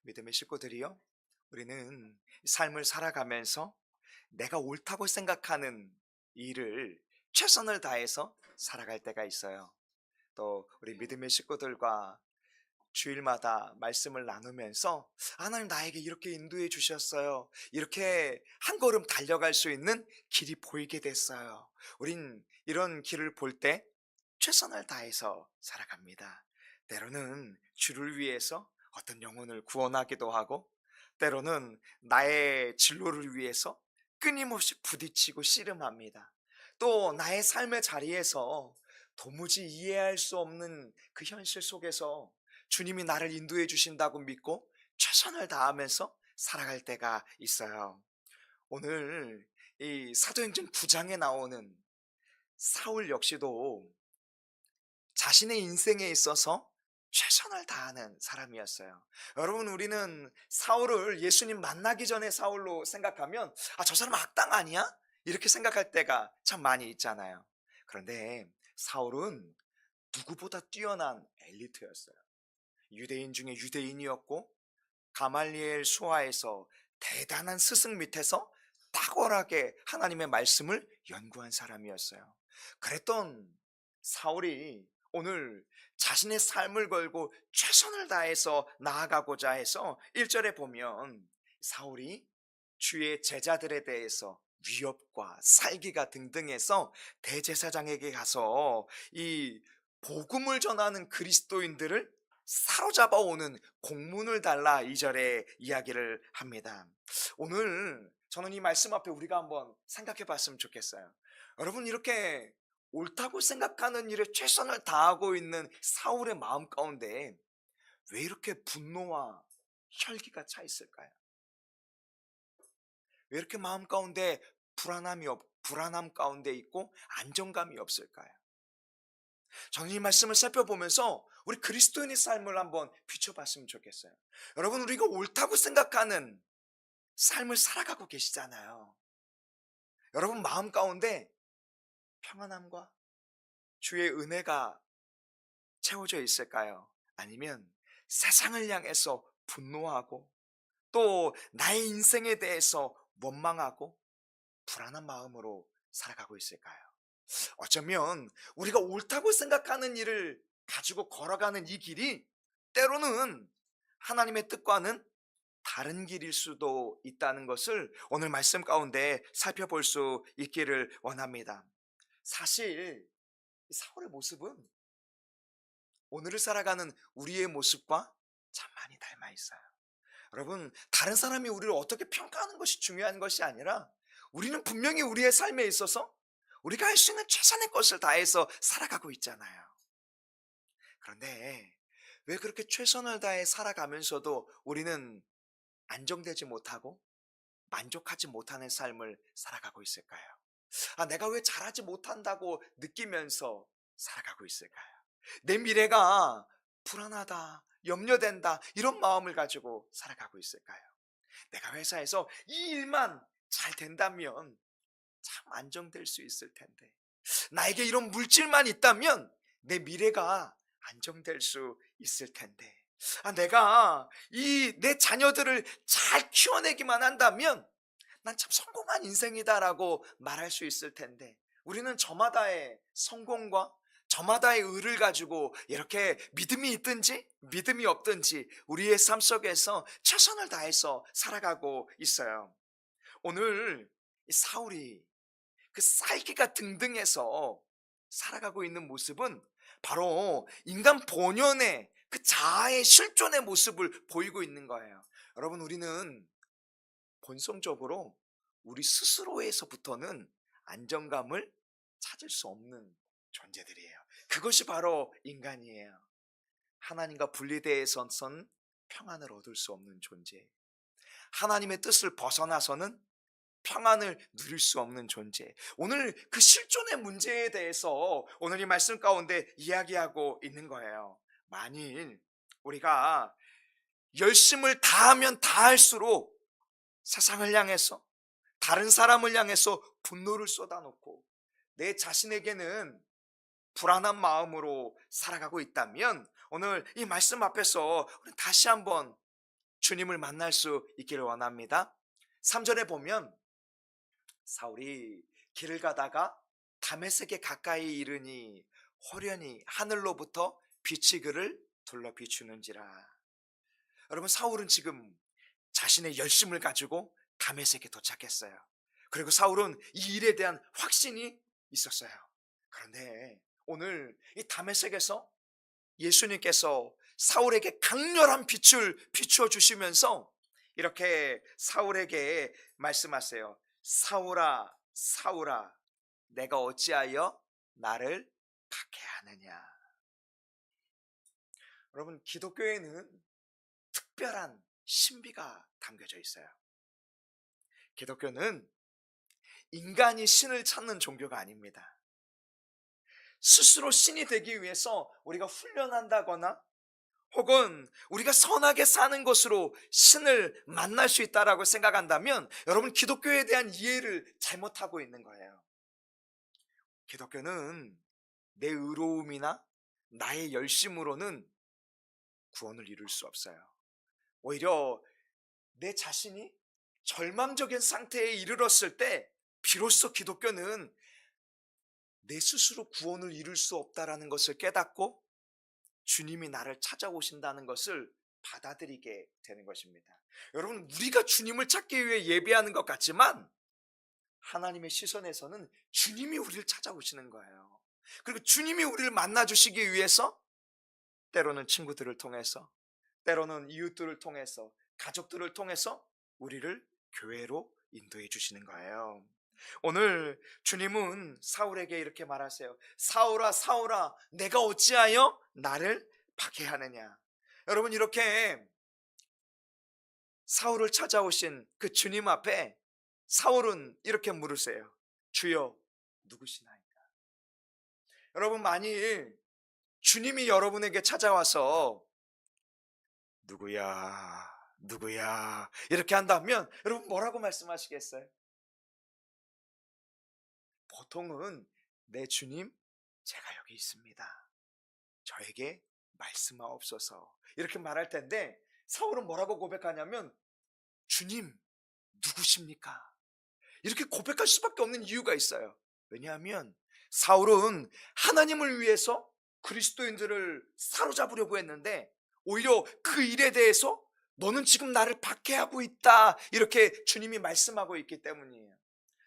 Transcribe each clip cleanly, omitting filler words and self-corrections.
믿음의 식구들이요. 우리는 삶을 살아가면서 내가 옳다고 생각하는 일을 최선을 다해서 살아갈 때가 있어요. 또 우리 믿음의 식구들과 주일마다 말씀을 나누면서 하나님 나에게 이렇게 인도해 주셨어요. 이렇게 한 걸음 달려갈 수 있는 길이 보이게 됐어요. 우린 이런 길을 볼 때 최선을 다해서 살아갑니다. 때로는 주를 위해서 어떤 영혼을 구원하기도 하고, 때로는 나의 진로를 위해서 끊임없이 부딪히고 씨름합니다. 또 나의 삶의 자리에서 도무지 이해할 수 없는 그 현실 속에서 주님이 나를 인도해 주신다고 믿고 최선을 다하면서 살아갈 때가 있어요. 오늘 이 사도행전 9장에 나오는 사울 역시도 자신의 인생에 있어서 최선을 다하는 사람이었어요. 여러분, 우리는 사울을 예수님 만나기 전에 사울로 생각하면 저 사람 악당 아니야? 이렇게 생각할 때가 참 많이 있잖아요. 그런데 사울은 누구보다 뛰어난 엘리트였어요. 유대인 중에 유대인이었고, 가말리엘 수하에서 대단한 스승 밑에서 탁월하게 하나님의 말씀을 연구한 사람이었어요. 그랬던 사울이 오늘 자신의 삶을 걸고 최선을 다해서 나아가고자 해서 1절에 보면 사울이 주의 제자들에 대해서 위협과 살기가 등등해서 대제사장에게 가서 이 복음을 전하는 그리스도인들을 사로잡아 오는 공문을 달라 2절에 이야기를 합니다. 오늘 저는 이 말씀 앞에 우리가 한번 생각해 봤으면 좋겠어요. 여러분, 이렇게 옳다고 생각하는 일에 최선을 다하고 있는 사울의 마음 가운데 왜 이렇게 분노와 혈기가 차 있을까요? 왜 이렇게 마음 가운데 불안함 가운데 있고 안정감이 없을까요? 저는 이 말씀을 살펴보면서 우리 그리스도인의 삶을 한번 비춰봤으면 좋겠어요. 여러분, 우리가 옳다고 생각하는 삶을 살아가고 계시잖아요. 여러분 마음 가운데 평안함과 주의 은혜가 채워져 있을까요? 아니면 세상을 향해서 분노하고 또 나의 인생에 대해서 원망하고 불안한 마음으로 살아가고 있을까요? 어쩌면 우리가 옳다고 생각하는 일을 가지고 걸어가는 이 길이 때로는 하나님의 뜻과는 다른 길일 수도 있다는 것을 오늘 말씀 가운데 살펴볼 수 있기를 원합니다. 사실 사울의 모습은 오늘을 살아가는 우리의 모습과 참 많이 닮아 있어요. 여러분, 다른 사람이 우리를 어떻게 평가하는 것이 중요한 것이 아니라 우리는 분명히 우리의 삶에 있어서 우리가 할 수 있는 최선의 것을 다해서 살아가고 있잖아요. 그런데 왜 그렇게 최선을 다해 살아가면서도 우리는 안정되지 못하고 만족하지 못하는 삶을 살아가고 있을까요? 내가 왜 잘하지 못한다고 느끼면서 살아가고 있을까요? 내 미래가 불안하다, 염려된다, 이런 마음을 가지고 살아가고 있을까요? 내가 회사에서 이 일만 잘 된다면 참 안정될 수 있을 텐데, 나에게 이런 물질만 있다면 내 미래가 안정될 수 있을 텐데, 내가 이 내 자녀들을 잘 키워내기만 한다면 난 참 성공한 인생이다라고 말할 수 있을 텐데, 우리는 저마다의 성공과 저마다의 의를 가지고 이렇게 믿음이 있든지 믿음이 없든지 우리의 삶 속에서 최선을 다해서 살아가고 있어요. 오늘 이 사울이 그 쌀기가 등등해서 살아가고 있는 모습은 바로 인간 본연의 그 자아의 실존의 모습을 보이고 있는 거예요. 여러분, 우리는 본성적으로 우리 스스로에서부터는 안정감을 찾을 수 없는 존재들이에요. 그것이 바로 인간이에요. 하나님과 분리되어서는 평안을 얻을 수 없는 존재. 하나님의 뜻을 벗어나서는 평안을 누릴 수 없는 존재. 오늘 그 실존의 문제에 대해서 오늘 이 말씀 가운데 이야기하고 있는 거예요. 만일 우리가 열심을 다하면 다할수록 세상을 향해서, 다른 사람을 향해서 분노를 쏟아놓고 내 자신에게는 불안한 마음으로 살아가고 있다면 오늘 이 말씀 앞에서 우리 다시 한번 주님을 만날 수 있기를 원합니다. 3절에 보면 사울이 길을 가다가 다메섹에 가까이 이르니 호련히 하늘로부터 빛이 그를 둘러 비추는지라. 여러분, 사울은 지금 자신의 열심을 가지고 다메섹에 도착했어요. 그리고 사울은 이 일에 대한 확신이 있었어요. 그런데 오늘 이 다메섹에서 예수님께서 사울에게 강렬한 빛을 비추어 주시면서 이렇게 사울에게 말씀하세요. 사울아, 사울아, 내가 어찌하여 나를 박해하느냐. 여러분, 기독교에는 특별한 신비가 담겨져 있어요. 기독교는 인간이 신을 찾는 종교가 아닙니다. 스스로 신이 되기 위해서 우리가 훈련한다거나 혹은 우리가 선하게 사는 것으로 신을 만날 수 있다라고 생각한다면 여러분, 기독교에 대한 이해를 잘못하고 있는 거예요. 기독교는 내 의로움이나 나의 열심으로는 구원을 이룰 수 없어요. 오히려 내 자신이 절망적인 상태에 이르렀을 때 비로소 기독교는 내 스스로 구원을 이룰 수 없다라는 것을 깨닫고 주님이 나를 찾아오신다는 것을 받아들이게 되는 것입니다. 여러분, 우리가 주님을 찾기 위해 예배하는 것 같지만 하나님의 시선에서는 주님이 우리를 찾아오시는 거예요. 그리고 주님이 우리를 만나주시기 위해서 때로는 친구들을 통해서, 때로는 이웃들을 통해서, 가족들을 통해서 우리를 교회로 인도해 주시는 거예요. 오늘 주님은 사울에게 이렇게 말하세요. 사울아, 사울아, 내가 어찌하여 나를 박해하느냐. 여러분, 이렇게 사울을 찾아오신 그 주님 앞에 사울은 이렇게 물으세요. 주여, 누구시나이까? 여러분, 만일 주님이 여러분에게 찾아와서 누구야, 누구야 이렇게 한다면 여러분 뭐라고 말씀하시겠어요? 보통은 내 주님, 제가 여기 있습니다. 저에게 말씀하옵소서 이렇게 말할 텐데 사울은 뭐라고 고백하냐면 주님, 누구십니까? 이렇게 고백할 수밖에 없는 이유가 있어요. 왜냐하면 사울은 하나님을 위해서 그리스도인들을 사로잡으려고 했는데 오히려 그 일에 대해서 너는 지금 나를 박해하고 있다 이렇게 주님이 말씀하고 있기 때문이에요.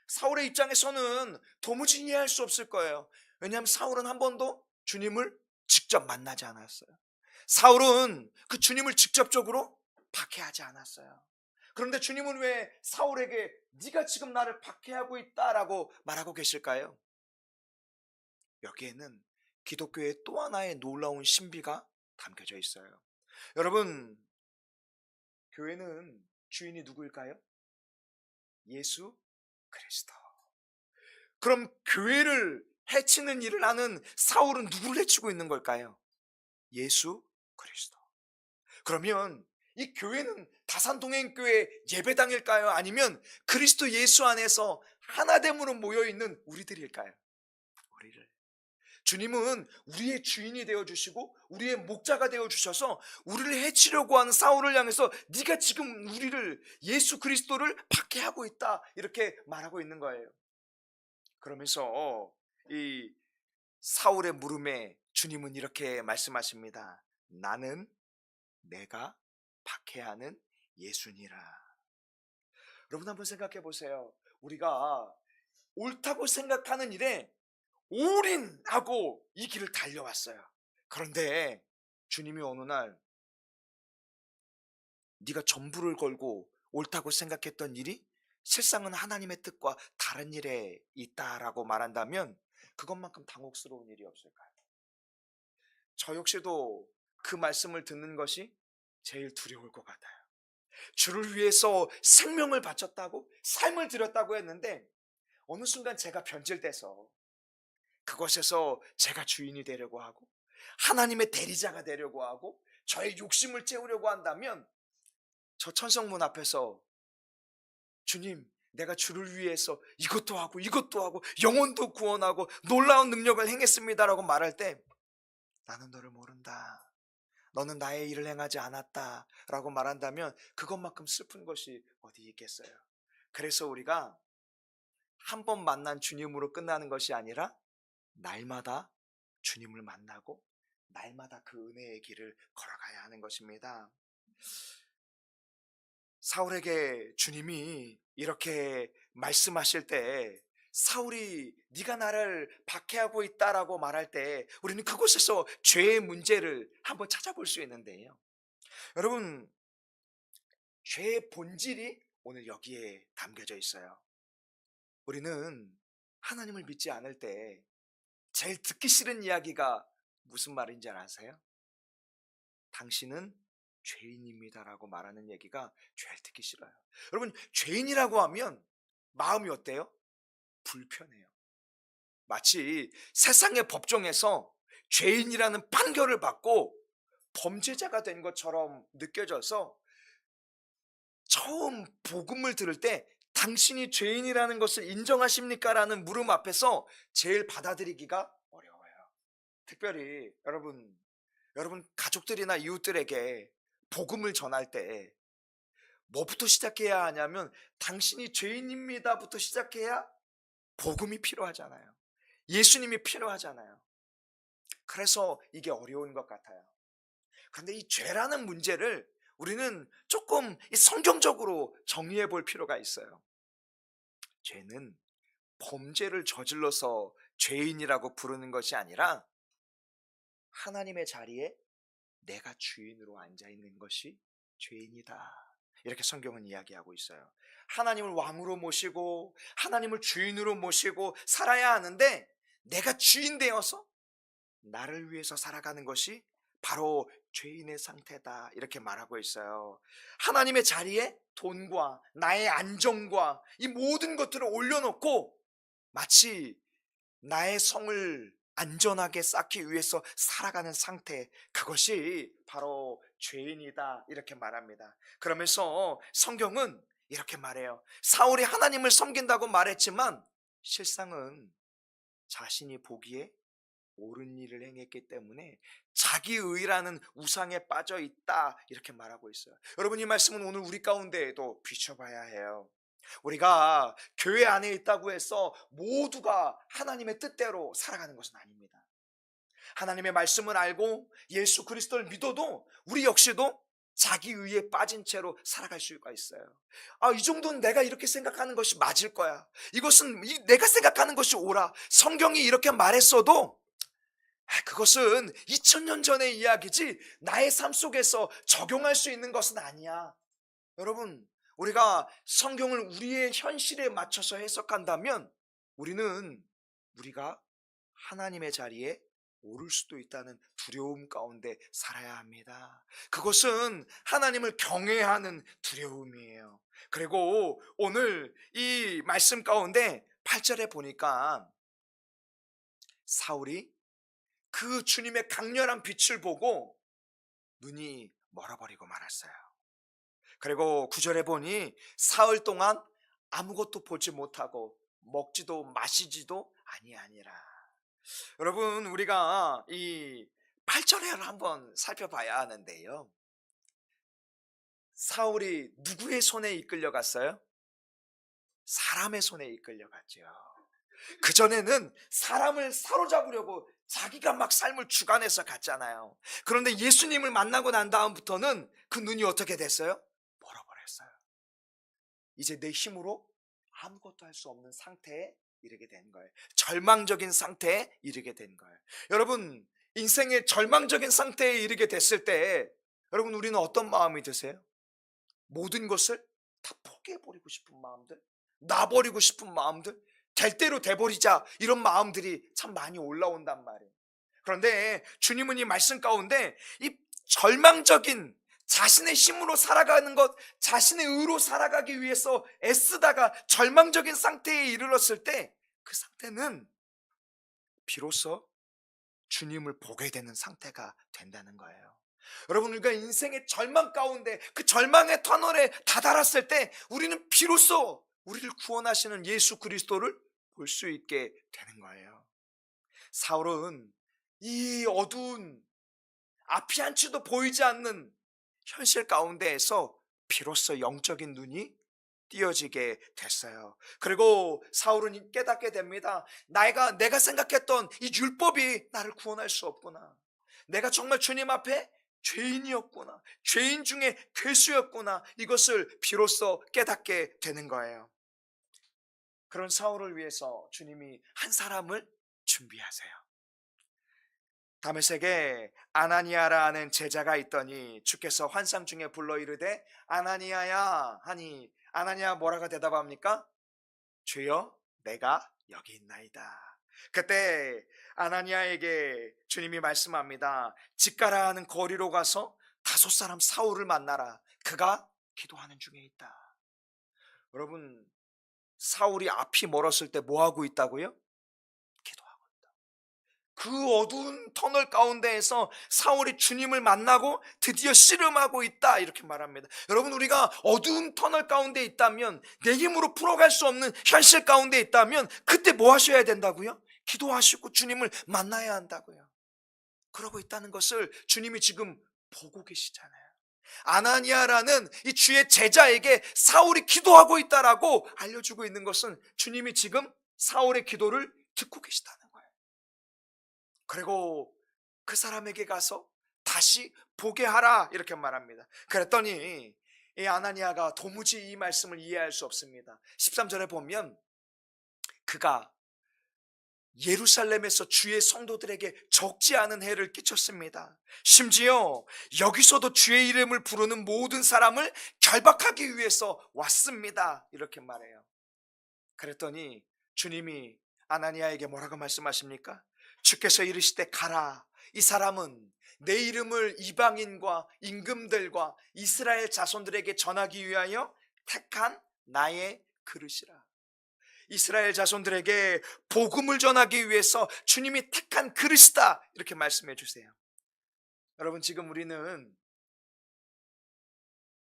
사울의 입장에서는 도무지 이해할 수 없을 거예요. 왜냐하면 사울은 한 번도 주님을 직접 만나지 않았어요. 사울은 그 주님을 직접적으로 박해하지 않았어요. 그런데 주님은 왜 사울에게 네가 지금 나를 박해하고 있다라고 말하고 계실까요? 여기에는 기독교의 또 하나의 놀라운 신비가 담겨져 있어요. 여러분, 교회는 주인이 누구일까요? 예수 그리스도. 그럼 교회를 해치는 일을 하는 사울은 누구를 해치고 있는 걸까요? 예수 그리스도. 그러면 이 교회는 다산동행교회 예배당일까요? 아니면 그리스도 예수 안에서 하나됨으로 모여있는 우리들일까요? 우리를. 주님은 우리의 주인이 되어주시고 우리의 목자가 되어주셔서 우리를 해치려고 하는 사울을 향해서 네가 지금 우리를, 예수 그리스도를 박해하고 있다 이렇게 말하고 있는 거예요. 그러면서 이 사울의 물음에 주님은 이렇게 말씀하십니다. 나는 내가 박해하는 예수니라. 여러분 한번 생각해 보세요. 우리가 옳다고 생각하는 일에 올인하고 이 길을 달려왔어요. 그런데 주님이 어느 날 네가 전부를 걸고 옳다고 생각했던 일이 실상은 하나님의 뜻과 다른 일에 있다라고 말한다면 그것만큼 당혹스러운 일이 없을까요? 저 역시도 그 말씀을 듣는 것이 제일 두려울 것 같아요. 주를 위해서 생명을 바쳤다고, 삶을 드렸다고 했는데 어느 순간 제가 변질돼서 그것에서 제가 주인이 되려고 하고 하나님의 대리자가 되려고 하고 저의 욕심을 채우려고 한다면 저 천성문 앞에서 주님, 내가 주를 위해서 이것도 하고 이것도 하고 영혼도 구원하고 놀라운 능력을 행했습니다라고 말할 때 나는 너를 모른다. 너는 나의 일을 행하지 않았다 라고 말한다면 그것만큼 슬픈 것이 어디 있겠어요. 그래서 우리가 한 번 만난 주님으로 끝나는 것이 아니라 날마다 주님을 만나고 날마다 그 은혜의 길을 걸어가야 하는 것입니다. 사울에게 주님이 이렇게 말씀하실 때 사울이 네가 나를 박해하고 있다라고 말할 때 우리는 그곳에서 죄의 문제를 한번 찾아볼 수 있는데요. 여러분, 죄의 본질이 오늘 여기에 담겨져 있어요. 우리는 하나님을 믿지 않을 때 제일 듣기 싫은 이야기가 무슨 말인지 아세요? 당신은 죄인입니다라고 말하는 얘기가 제일 듣기 싫어요. 여러분, 죄인이라고 하면 마음이 어때요? 불편해요. 마치 세상의 법정에서 죄인이라는 판결을 받고 범죄자가 된 것처럼 느껴져서 처음 복음을 들을 때 당신이 죄인이라는 것을 인정하십니까? 라는 물음 앞에서 제일 받아들이기가 어려워요. 특별히 여러분 가족들이나 이웃들에게 복음을 전할 때 뭐부터 시작해야 하냐면 당신이 죄인입니다부터 시작해야 복음이 필요하잖아요. 예수님이 필요하잖아요. 그래서 이게 어려운 것 같아요. 그런데 이 죄라는 문제를 우리는 조금 성경적으로 정리해 볼 필요가 있어요. 죄는 범죄를 저질러서 죄인이라고 부르는 것이 아니라 하나님의 자리에 내가 주인으로 앉아 있는 것이 죄인이다. 이렇게 성경은 이야기하고 있어요. 하나님을 왕으로 모시고 하나님을 주인으로 모시고 살아야 하는데 내가 주인 되어서 나를 위해서 살아가는 것이 바로 죄인의 상태다. 이렇게 말하고 있어요. 하나님의 자리에 돈과 나의 안정과 이 모든 것들을 올려놓고 마치 나의 성을 안전하게 쌓기 위해서 살아가는 상태, 그것이 바로 죄인이다 이렇게 말합니다. 그러면서 성경은 이렇게 말해요. 사울이 하나님을 섬긴다고 말했지만 실상은 자신이 보기에 옳은 일을 행했기 때문에 자기의라는 우상에 빠져 있다 이렇게 말하고 있어요. 여러분, 이 말씀은 오늘 우리 가운데에도 비춰봐야 해요. 우리가 교회 안에 있다고 해서 모두가 하나님의 뜻대로 살아가는 것은 아닙니다. 하나님의 말씀을 알고 예수 그리스도를 믿어도 우리 역시도 자기 의에 빠진 채로 살아갈 수가 있어요. 이 정도는 내가 이렇게 생각하는 것이 맞을 거야. 이것은 내가 생각하는 것이 옳아. 성경이 이렇게 말했어도 그것은 2000년 전의 이야기지 나의 삶 속에서 적용할 수 있는 것은 아니야. 여러분, 우리가 성경을 우리의 현실에 맞춰서 해석한다면 우리가 하나님의 자리에 오를 수도 있다는 두려움 가운데 살아야 합니다. 그것은 하나님을 경외하는 두려움이에요. 그리고 오늘 이 말씀 가운데 8절에 보니까 사울이 그 주님의 강렬한 빛을 보고 눈이 멀어버리고 말았어요. 그리고 9절에 보니 사흘 동안 아무것도 보지 못하고 먹지도 마시지도 아니하니라. 여러분, 우리가 이 8절을 한번 살펴봐야 하는데요. 사울이 누구의 손에 이끌려갔어요? 사람의 손에 이끌려갔죠. 그전에는 사람을 사로잡으려고 자기가 막 삶을 주관해서 갔잖아요. 그런데 예수님을 만나고 난 다음부터는 그 눈이 어떻게 됐어요? 멀어버렸어요. 이제 내 힘으로 아무것도 할 수 없는 상태에 이르게 된 거예요. 절망적인 상태에 이르게 된 거예요. 여러분, 인생의 절망적인 상태에 이르게 됐을 때 여러분, 우리는 어떤 마음이 드세요? 모든 것을 다 포기해버리고 싶은 마음들, 놔버리고 싶은 마음들, 될 대로 돼버리자, 이런 마음들이 참 많이 올라온단 말이에요. 그런데 주님은 이 말씀 가운데 이 절망적인 자신의 힘으로 살아가는 것, 자신의 의로 살아가기 위해서 애쓰다가 절망적인 상태에 이르렀을 때 그 상태는 비로소 주님을 보게 되는 상태가 된다는 거예요. 여러분, 우리가 인생의 절망 가운데 그 절망의 터널에 다다랐을 때 우리는 비로소 우리를 구원하시는 예수 그리스도를 볼 수 있게 되는 거예요. 사울은 이 어두운 앞이 한치도 보이지 않는 현실 가운데에서 비로소 영적인 눈이 띄어지게 됐어요. 그리고 사울은 깨닫게 됩니다. 내가 생각했던 이 율법이 나를 구원할 수 없구나. 내가 정말 주님 앞에 죄인이었구나. 죄인 중에 괴수였구나. 이것을 비로소 깨닫게 되는 거예요. 그런 사울을 위해서 주님이 한 사람을 준비하세요. 다메섹에 아나니아라는 제자가 있더니 주께서 환상 중에 불러 이르되 아나니아야 하니 아나니아 뭐라고 대답합니까? 주여 내가 여기 있나이다. 그때 아나니아에게 주님이 말씀합니다. 집가라 하는 거리로 가서 5 사람 사울을 만나라. 그가 기도하는 중에 있다. 여러분, 사울이 앞이 멀었을 때 뭐 하고 있다고요? 기도하고 있다. 그 어두운 터널 가운데에서 사울이 주님을 만나고 드디어 씨름하고 있다, 이렇게 말합니다. 여러분, 우리가 어두운 터널 가운데 있다면, 내 힘으로 풀어갈 수 없는 현실 가운데 있다면 그때 뭐 하셔야 된다고요? 기도하시고 주님을 만나야 한다고요. 그러고 있다는 것을 주님이 지금 보고 계시잖아요. 아나니아라는 이 주의 제자에게 사울이 기도하고 있다라고 알려주고 있는 것은 주님이 지금 사울의 기도를 듣고 계시다는 거예요. 그리고 그 사람에게 가서 다시 보게 하라, 이렇게 말합니다. 그랬더니 이 아나니아가 도무지 이 말씀을 이해할 수 없습니다. 13절에 보면 그가 예루살렘에서 주의 성도들에게 적지 않은 해를 끼쳤습니다. 심지어 여기서도 주의 이름을 부르는 모든 사람을 결박하기 위해서 왔습니다, 이렇게 말해요. 그랬더니 주님이 아나니아에게 뭐라고 말씀하십니까? 주께서 이르시되 가라. 이 사람은 내 이름을 이방인과 임금들과 이스라엘 자손들에게 전하기 위하여 택한 나의 그릇이라. 이스라엘 자손들에게 복음을 전하기 위해서 주님이 택한 그릇이다, 이렇게 말씀해 주세요. 여러분, 지금 우리는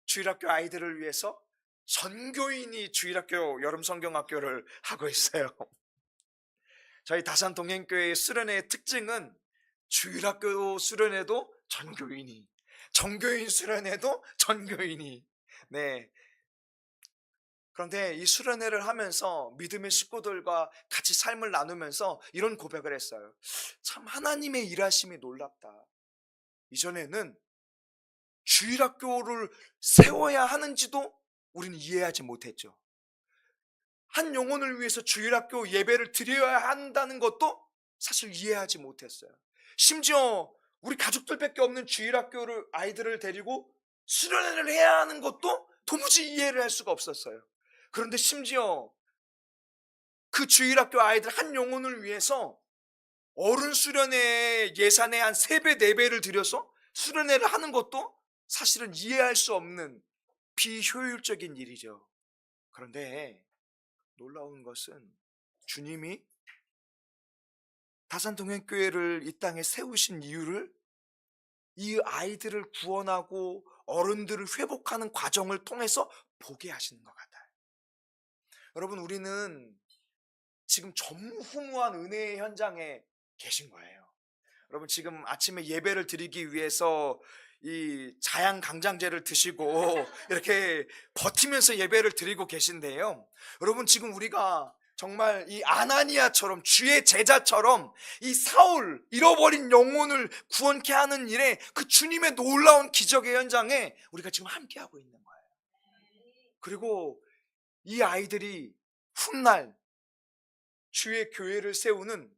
주일학교 아이들을 위해서 전교인이 주일학교 여름성경학교를 하고 있어요. 저희 다산 동행교회의 수련회의 특징은 주일학교 수련회도 전교인이, 전교인 수련회도 전교인이. 네. 그런데 이 수련회를 하면서 믿음의 식구들과 같이 삶을 나누면서 이런 고백을 했어요. 참 하나님의 일하심이 놀랍다. 이전에는 주일학교를 세워야 하는지도 우리는 이해하지 못했죠. 한 영혼을 위해서 주일학교 예배를 드려야 한다는 것도 사실 이해하지 못했어요. 심지어 우리 가족들밖에 없는 주일학교를 아이들을 데리고 수련회를 해야 하는 것도 도무지 이해를 할 수가 없었어요. 그런데 심지어 그 주일학교 아이들 한 영혼을 위해서 어른 수련회 예산의 한 3배, 4배를 들여서 수련회를 하는 것도 사실은 이해할 수 없는 비효율적인 일이죠. 그런데 놀라운 것은 주님이 다산동행교회를 이 땅에 세우신 이유를 이 아이들을 구원하고 어른들을 회복하는 과정을 통해서 보게 하시는 것 같아요. 여러분, 우리는 지금 전무후무한 은혜의 현장에 계신 거예요. 여러분, 지금 아침에 예배를 드리기 위해서 이 자양강장제를 드시고 이렇게 버티면서 예배를 드리고 계신데요. 여러분, 지금 우리가 정말 이 아나니아처럼 주의 제자처럼 이 사울, 잃어버린 영혼을 구원케 하는 일에 그 주님의 놀라운 기적의 현장에 우리가 지금 함께하고 있는 거예요. 그리고 이 아이들이 훗날 주의 교회를 세우는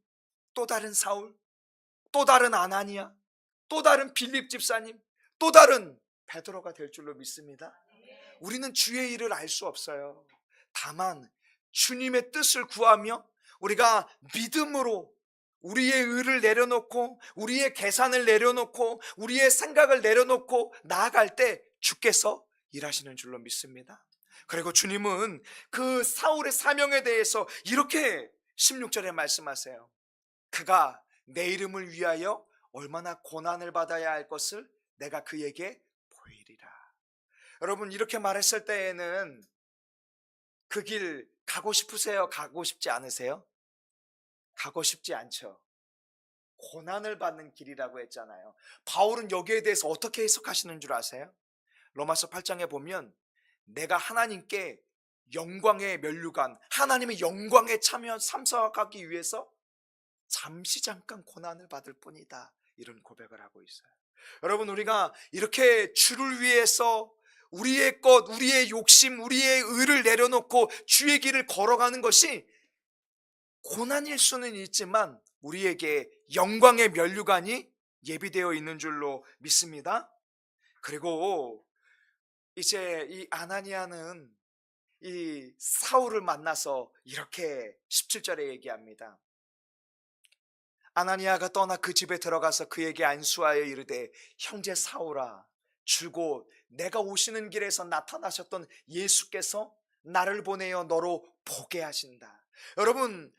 또 다른 사울, 또 다른 아나니아, 또 다른 빌립 집사님, 또 다른 베드로가 될 줄로 믿습니다. 우리는 주의 일을 알 수 없어요. 다만 주님의 뜻을 구하며 우리가 믿음으로 우리의 의를 내려놓고 우리의 계산을 내려놓고 우리의 생각을 내려놓고 나아갈 때 주께서 일하시는 줄로 믿습니다. 그리고 주님은 그 사울의 사명에 대해서 이렇게 16절에 말씀하세요. 그가 내 이름을 위하여 얼마나 고난을 받아야 할 것을 내가 그에게 보이리라. 여러분, 이렇게 말했을 때에는 그 길 가고 싶으세요? 가고 싶지 않으세요? 가고 싶지 않죠. 고난을 받는 길이라고 했잖아요. 바울은 여기에 대해서 어떻게 해석하시는 줄 아세요? 로마서 8장에 보면 내가 하나님께 영광의 면류관, 하나님의 영광에 참석하기 위해서 잠시 잠깐 고난을 받을 뿐이다, 이런 고백을 하고 있어요. 여러분, 우리가 이렇게 주를 위해서 우리의 것, 우리의 욕심, 우리의 의를 내려놓고 주의 길을 걸어가는 것이 고난일 수는 있지만 우리에게 영광의 면류관이 예비되어 있는 줄로 믿습니다. 그리고 이제 이 아나니아는 이 사울을 만나서 이렇게 17절에 얘기합니다. 아나니아가 떠나 그 집에 들어가서 그에게 안수하여 이르되 형제 사울아, 줄곧 내가 오시는 길에서 나타나셨던 예수께서 나를 보내어 너로 보게 하신다. 여러분,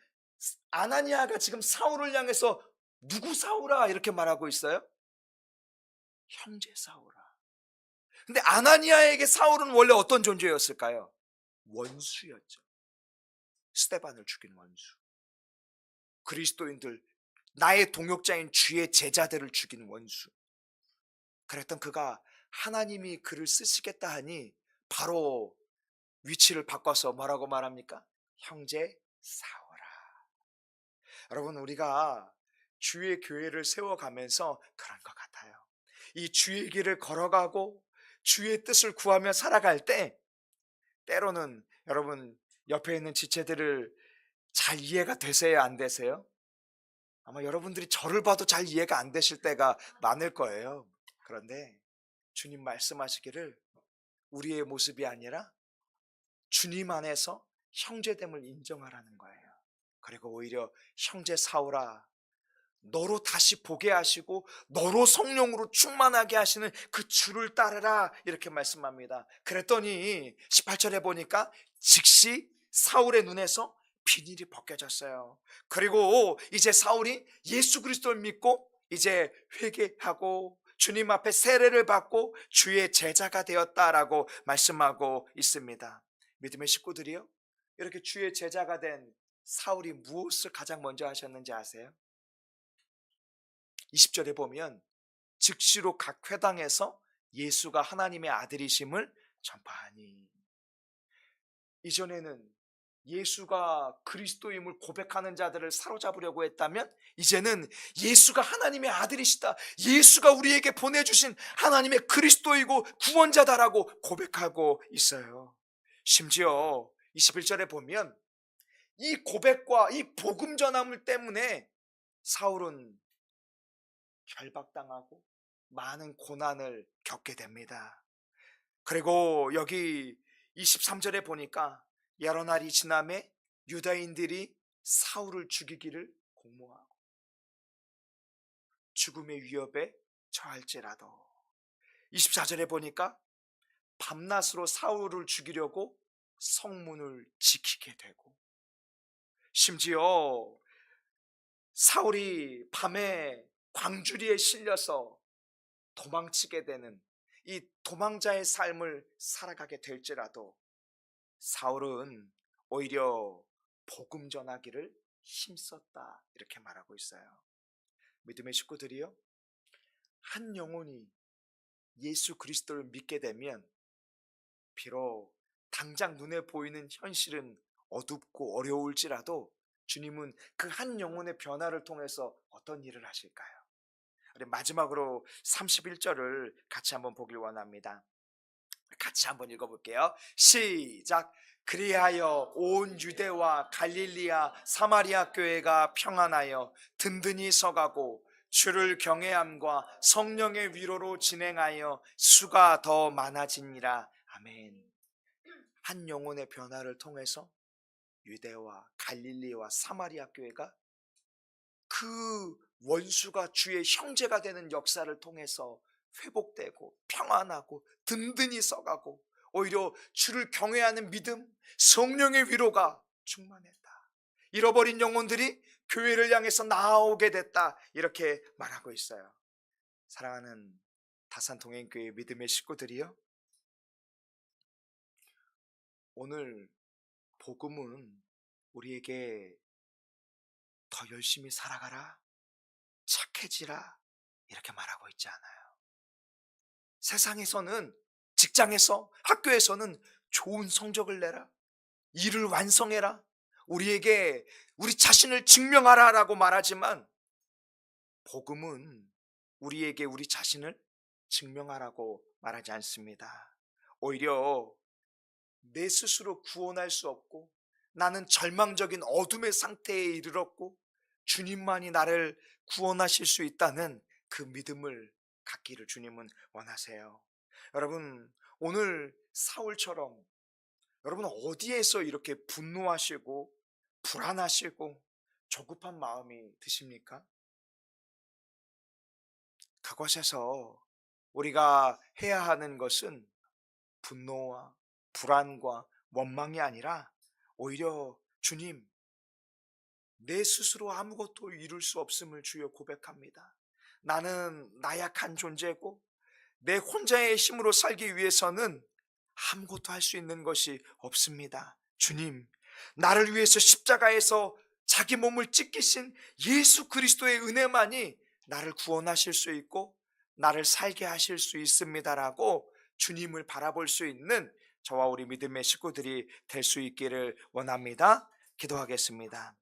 아나니아가 지금 사울을 향해서 누구 사울아 이렇게 말하고 있어요? 형제 사울아. 근데 아나니아에게 사울은 원래 어떤 존재였을까요? 원수였죠. 스데반을 죽인 원수. 그리스도인들, 나의 동역자인 주의 제자들을 죽인 원수. 그랬던 그가 하나님이 그를 쓰시겠다 하니 바로 위치를 바꿔서 뭐라고 말합니까? 형제 사울아. 여러분, 우리가 주의 교회를 세워가면서 그런 것 같아요. 이 주의 길을 걸어가고 주의 뜻을 구하며 살아갈 때 때로는 여러분, 옆에 있는 지체들을 잘 이해가 되세요, 안 되세요? 아마 여러분들이 저를 봐도 잘 이해가 안 되실 때가 많을 거예요. 그런데 주님 말씀하시기를 우리의 모습이 아니라 주님 안에서 형제됨을 인정하라는 거예요. 그리고 오히려 형제 사울아, 너로 다시 보게 하시고 너로 성령으로 충만하게 하시는 그 주를 따르라, 이렇게 말씀합니다. 그랬더니 18절에 보니까 즉시 사울의 눈에서 비닐이 벗겨졌어요. 그리고 이제 사울이 예수 그리스도를 믿고 이제 회개하고 주님 앞에 세례를 받고 주의 제자가 되었다라고 말씀하고 있습니다. 믿음의 식구들이요, 이렇게 주의 제자가 된 사울이 무엇을 가장 먼저 하셨는지 아세요? 20절에 보면 즉시로 각 회당에서 예수가 하나님의 아들이심을 전파하니. 이전에는 예수가 그리스도임을 고백하는 자들을 사로잡으려고 했다면 이제는 예수가 하나님의 아들이시다, 예수가 우리에게 보내주신 하나님의 그리스도이고 구원자다라고 고백하고 있어요. 심지어 21절에 보면 이 고백과 이 복음 전함을 때문에 사울은 결박당하고 많은 고난을 겪게 됩니다. 그리고 여기 23절에 보니까 여러 날이 지남에 유다인들이 사울을 죽이기를 공모하고 죽음의 위협에 처할지라도, 24절에 보니까 밤낮으로 사울을 죽이려고 성문을 지키게 되고, 심지어 사울이 밤에 광주리에 실려서 도망치게 되는 이 도망자의 삶을 살아가게 될지라도 사울은 오히려 복음 전하기를 힘썼다, 이렇게 말하고 있어요. 믿음의 식구들이요, 한 영혼이 예수 그리스도를 믿게 되면 비록 당장 눈에 보이는 현실은 어둡고 어려울지라도 주님은 그 한 영혼의 변화를 통해서 어떤 일을 하실까요? 우리 마지막으로 31절을 같이 한번 보길 원합니다. 같이 한번 읽어볼게요. 시작. 그리하여 온 유대와 갈릴리아 사마리아 교회가 평안하여 든든히 서가고 주를 경외함과 성령의 위로로 진행하여 수가 더 많아지니라. 아멘. 한 영혼의 변화를 통해서 유대와 갈릴리와 사마리아 교회가 그 원수가 주의 형제가 되는 역사를 통해서 회복되고 평안하고 든든히 서가고 오히려 주를 경외하는 믿음, 성령의 위로가 충만했다. 잃어버린 영혼들이 교회를 향해서 나아오게 됐다, 이렇게 말하고 있어요. 사랑하는 다산동행교회 믿음의 식구들이요, 오늘 복음은 우리에게 더 열심히 살아가라, 착해지라 이렇게 말하고 있지 않아요. 세상에서는, 직장에서, 학교에서는 좋은 성적을 내라, 일을 완성해라, 우리에게 우리 자신을 증명하라라고 말하지만, 복음은 우리에게 우리 자신을 증명하라고 말하지 않습니다. 오히려 내 스스로 구원할 수 없고 나는 절망적인 어둠의 상태에 이르렀고 주님만이 나를 구원하실 수 있다는 그 믿음을 갖기를 주님은 원하세요. 여러분, 오늘 사울처럼 여러분은 어디에서 이렇게 분노하시고 불안하시고 조급한 마음이 드십니까? 그것에서 우리가 해야 하는 것은 분노와 불안과 원망이 아니라 오히려 주님, 내 스스로 아무것도 이룰 수 없음을 주여 고백합니다. 나는 나약한 존재고 내 혼자의 힘으로 살기 위해서는 아무것도 할 수 있는 것이 없습니다. 주님, 나를 위해서 십자가에서 자기 몸을 찢기신 예수 그리스도의 은혜만이 나를 구원하실 수 있고 나를 살게 하실 수 있습니다라고 주님을 바라볼 수 있는 저와 우리 믿음의 식구들이 될 수 있기를 원합니다. 기도하겠습니다.